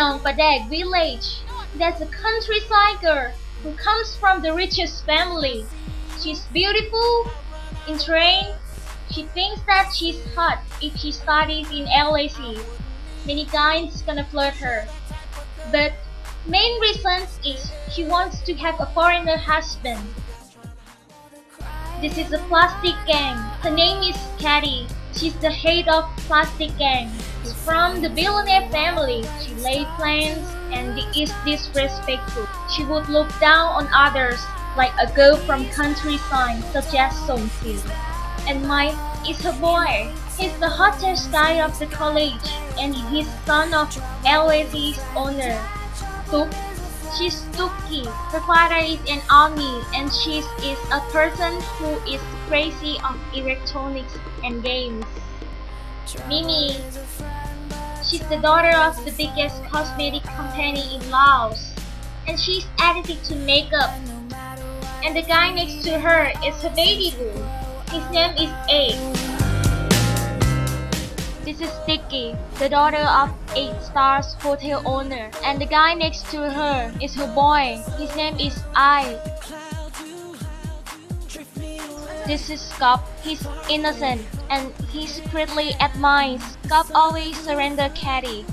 Nong Padek village. There's a countryside girl who comes from the richest family. She's beautiful, in train. She thinks that she's hot if she studies in LAC. Many guys gonna flirt her. But main reason is she wants to have a foreigner husband. This is a plastic gang. Her name is Katy. She's the head of plastic gang. She's from the billionaire family. She lays plans and is disrespectful. She would look down on others like a girl from countryside such as Song Soo. And Mike is her boy. He's the hottest guy of the college and he's son of LAC's owner. Tuk. She's Tuki. Her father is an army and she is a person who is crazy of electronics and games. Mimi. She's the daughter of the biggest cosmetic company in Laos and she's addicted to makeup. And the guy next to her is her baby boo. His name is A. This is Sticky, the daughter of 8 Stars hotel owner, and the guy next to her is her boy. His name is I. This is Scott. He's innocent and he secretly admires. Scott always surrender Katy.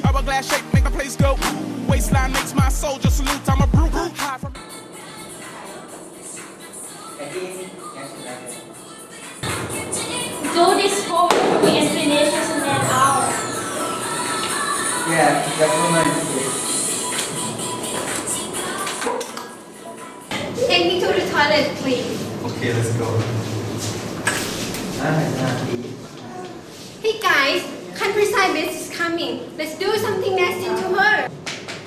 Hourglass shape make the place go. Waistline makes my soldier salute. I'm a brute. Do this homework and finish in an hour. Yeah, definitely. Take me to the toilet, please. Okay, let's go. Hey guys, countryside bitch is coming. Let's do something nasty to her.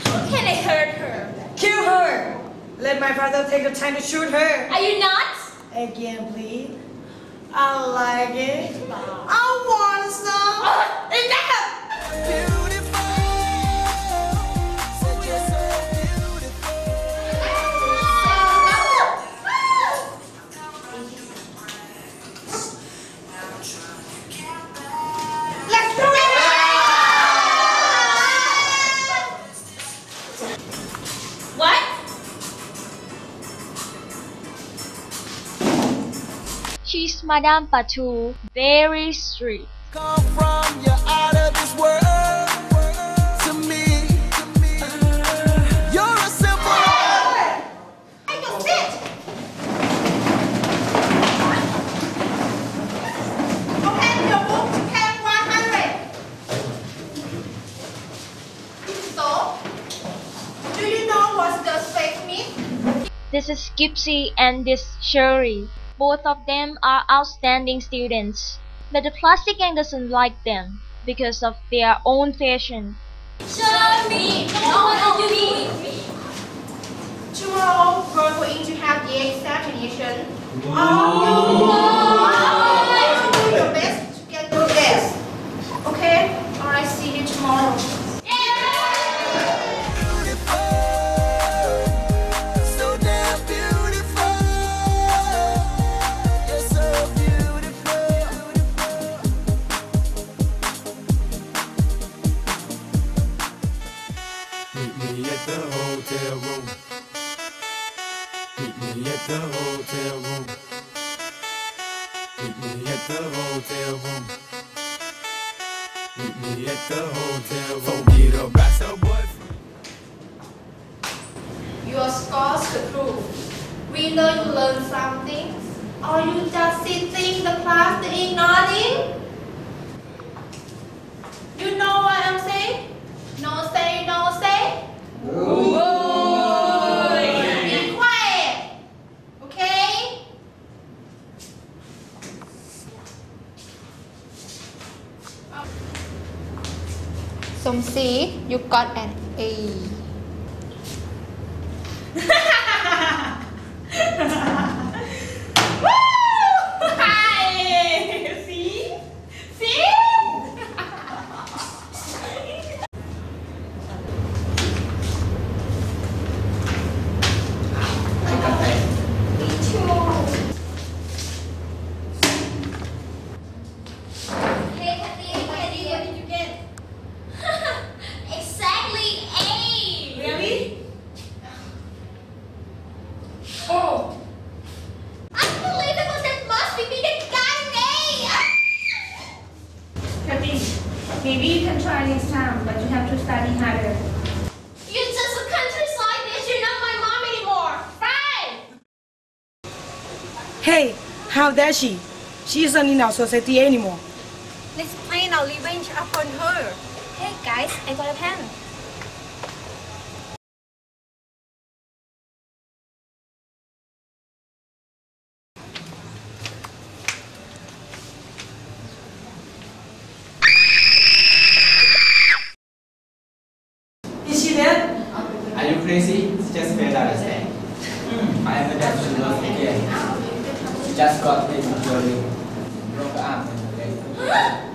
How can I hurt her? Kill her! Let my father take the time to shoot her. Are you nuts? Again, please. I like it. I want some. Enough! Let's do it! What? She's Madame Patou, very strict. Come from, you're out of this world to me. You're a simple. I can sit! Open your book to page 100. So, do you know what the fake means? This is Gypsy and this Sherry. Both of them are outstanding students, but the plastic gang doesn't like them because of their own fashion. Show me! No, me! Tomorrow, we're going to have the examination. Do your best to get the best. Okay? Alright, see you tomorrow. So damn beautiful. You're so beautiful. Meet me at the hotel room. Meet me at the hotel room. at the hotel room. Meet me at the hotel room. Forget about your boyfriend. Your scores the proof. We know you learn something, or you just sitting the class doing nothing. You know what I'm saying? No say, no say. Be quiet. Okay? Somsi, you got an A. Hey, what did you get? Exactly A. Really? Oh. Unbelievable! That must be the guy Kathy, maybe you can try next time, but you have to study harder. You're just a countryside bitch. You're not my mom anymore. Bye. Hey, how dare she? She isn't in our society anymore. Let's plan our revenge upon her. Hey guys, I got a pen. Is she dead? Are you crazy? Just failed to understand. I heard that she was again. She just got into during broke her arm and her leg.